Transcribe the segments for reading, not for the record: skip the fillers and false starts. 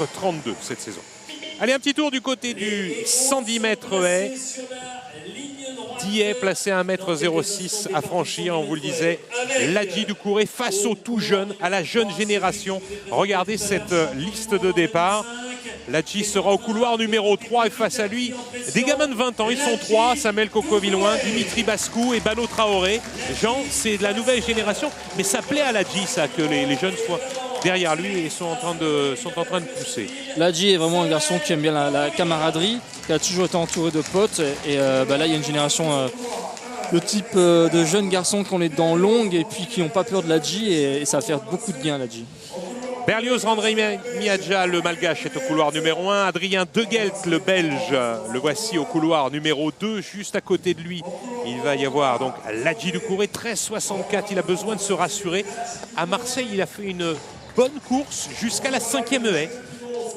32 cette saison. Allez, un petit tour du côté du 110 mètres haies. 10 haies placées à 1,06 m à franchir, on vous le disait. Ladji Doucouré face aux tout jeunes, à la jeune génération. Regardez cette liste de départ. Ladji sera au couloir numéro 3 et face à lui, des gamins de 20 ans, ils sont 3, Samuel Coco-Villouin, Dimitri Bascou et Bano Traoré. Jean, c'est de la nouvelle génération, mais ça plaît à Ladji, ça, que les jeunes soient derrière lui et sont en train de pousser. Ladji est vraiment un garçon qui aime bien la camaraderie, qui a toujours été entouré de potes. Et là, il y a une génération de type de jeunes garçons qui ont les dents longues et puis qui n'ont pas peur de Ladji, et ça va faire beaucoup de bien à Ladji. Berlioz Randré Miadja, le malgache, est au couloir numéro 1. Adrien Degelt, le belge, le voici au couloir numéro 2. Juste à côté de lui, il va y avoir donc Ladji Doucouré, 13,64. Il a besoin de se rassurer. À Marseille, il a fait une bonne course jusqu'à la 5e haie.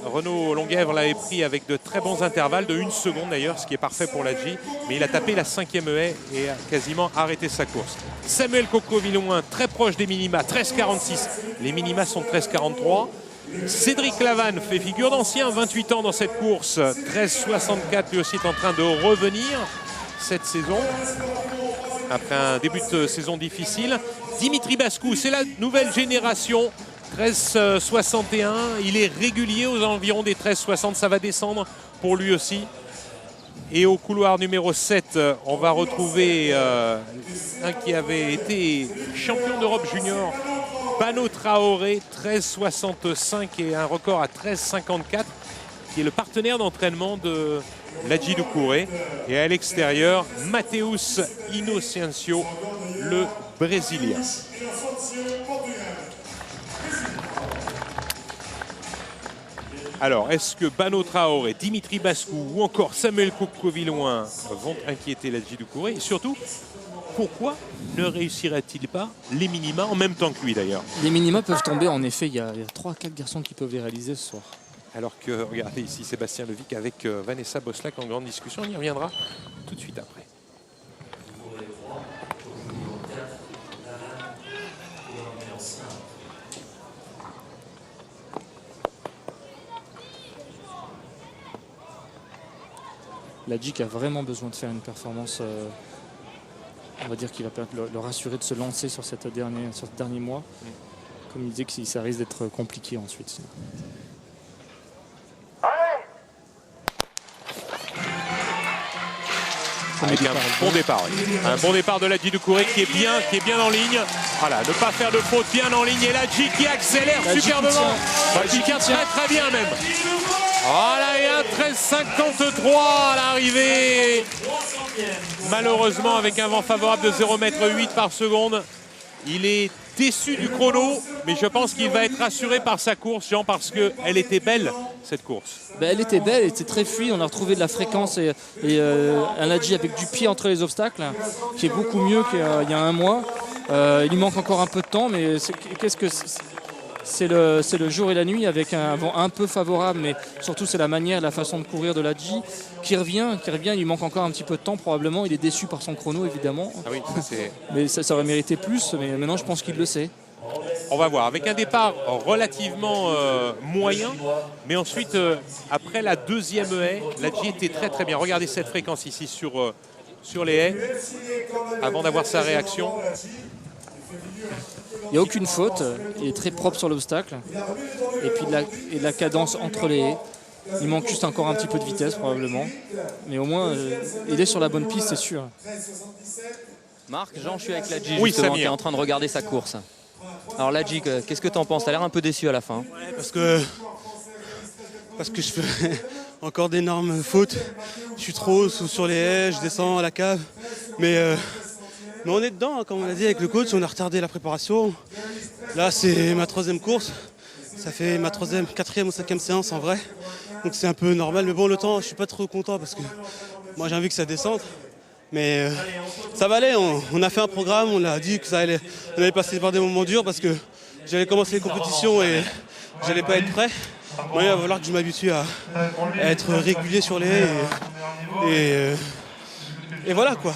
Renaud Longuèvre l'avait pris avec de très bons intervalles, de 1 seconde d'ailleurs, ce qui est parfait pour Ladji. Mais il a tapé la 5e haie et a quasiment arrêté sa course. Samuel Coco-Villouin, très proche des minima, 13,46. Les minima sont 13,43. Cédric Lavanne fait figure d'ancien, 28 ans dans cette course, 13,64. Lui aussi est en train de revenir cette saison, après un début de saison difficile. Dimitri Bascou, c'est la nouvelle génération. 13,61, il est régulier aux environs des 13,60, ça va descendre pour lui aussi. Et au couloir numéro 7, on va retrouver un qui avait été champion d'Europe junior, Bano Traoré, 13,65 et un record à 13,54, qui est le partenaire d'entraînement de Ladji Doucouré. Et à l'extérieur, Mateus Inocencio, le Brésilien. Alors, est-ce que Bano Traoré, Dimitri Bascou ou encore Samuel Coco-Villouin vont inquiéter Ladji Doucouré? Et surtout, pourquoi ne réussirait-il pas les minima en même temps que lui d'ailleurs? Les minima peuvent tomber, en effet, il y a 3-4 garçons qui peuvent les réaliser ce soir. Alors que, regardez ici Sébastien Levic avec Vanessa Boslac en grande discussion, on y reviendra tout de suite après. Ladji qui a vraiment besoin de faire une performance, on va dire qu'il va le rassurer de se lancer sur ce dernier mois. Comme il disait que ça risque d'être compliqué ensuite. Avec un bon départ, oui. Un bon départ de Ladji Doucouré qui est bien en ligne. Voilà, ne pas faire de faute, bien en ligne. Et Ladji qui accélère superbement. Ladji qui tient très bien même. Voilà, et un 13,53 à l'arrivée. Malheureusement, avec un vent favorable de 0,8 m par seconde, il est déçu du chrono, mais je pense qu'il va être rassuré par sa course, Jean, parce qu'elle était belle, cette course. Elle était belle, elle était très fluide, on a retrouvé de la fréquence et un Ladji avec du pied entre les obstacles, qui est beaucoup mieux qu'il y a un mois. Il lui manque encore un peu de temps, mais c'est le jour et la nuit avec un vent un peu favorable, mais surtout c'est la manière, la façon de courir de Ladji qui revient, il lui manque encore un petit peu de temps probablement, il est déçu par son chrono évidemment, oui, mais ça aurait mérité plus, mais maintenant je pense qu'il le sait. On va voir, avec un départ relativement moyen, mais ensuite après la 2e haie, Ladji était très bien. Regardez cette fréquence ici sur les haies, avant d'avoir sa réaction. Il n'y a aucune faute, il est très propre sur l'obstacle. Et puis de la cadence entre les haies. Il manque juste encore un petit peu de vitesse probablement. Mais au moins, il est sur la bonne piste, c'est sûr. Marc, Jean, je suis avec Ladji oui, justement, qui est en train de regarder sa course. Alors Ladji, qu'est-ce que tu en penses? Tu as l'air un peu déçu à la fin. Ouais, parce que je fais encore d'énormes fautes. Je suis trop haut sur les haies, je descends à la cave. Mais on est dedans, hein, comme on a dit avec le coach, on a retardé la préparation. Là, c'est ma 3e course. Ça fait ma 4e ou 5e séance en vrai. Donc c'est un peu normal. Mais bon, le temps, je suis pas trop content parce que moi j'ai envie que ça descende. Mais ça va aller, on a fait un programme, on a dit que on allait passer par des moments durs parce que j'allais commencer les compétitions et j'allais pas être prêt. Moi, il va falloir que je m'habitue à être régulier sur les haies et voilà quoi.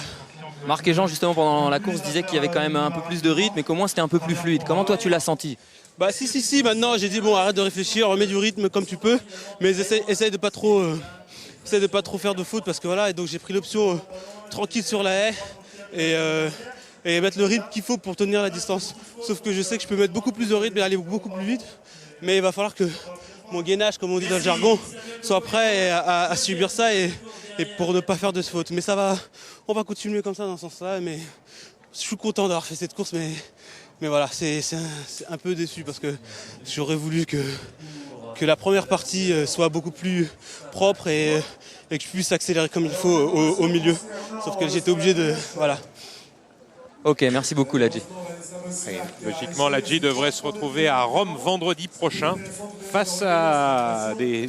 Marc et Jean, justement, pendant la course, disaient qu'il y avait quand même un peu plus de rythme et qu'au moins c'était un peu plus fluide. Comment toi tu l'as senti? Bah si, maintenant j'ai dit bon arrête de réfléchir, remets du rythme comme tu peux, mais essaye de pas trop faire de faute parce que voilà, et donc j'ai pris l'option tranquille sur la haie et mettre le rythme qu'il faut pour tenir la distance. Sauf que je sais que je peux mettre beaucoup plus de rythme et aller beaucoup plus vite, mais il va falloir que mon gainage, comme on dit dans le jargon, soit prêt à subir ça et pour ne pas faire de faute. Mais on va continuer comme ça dans ce sens-là, mais je suis content d'avoir fait cette course, mais voilà, c'est un peu déçu parce que j'aurais voulu que la première partie soit beaucoup plus propre et que je puisse accélérer comme il faut au milieu. Sauf que j'étais obligé de... Voilà. Ok, merci beaucoup Ladji. Logiquement, Ladji devrait se retrouver à Rome vendredi prochain face à des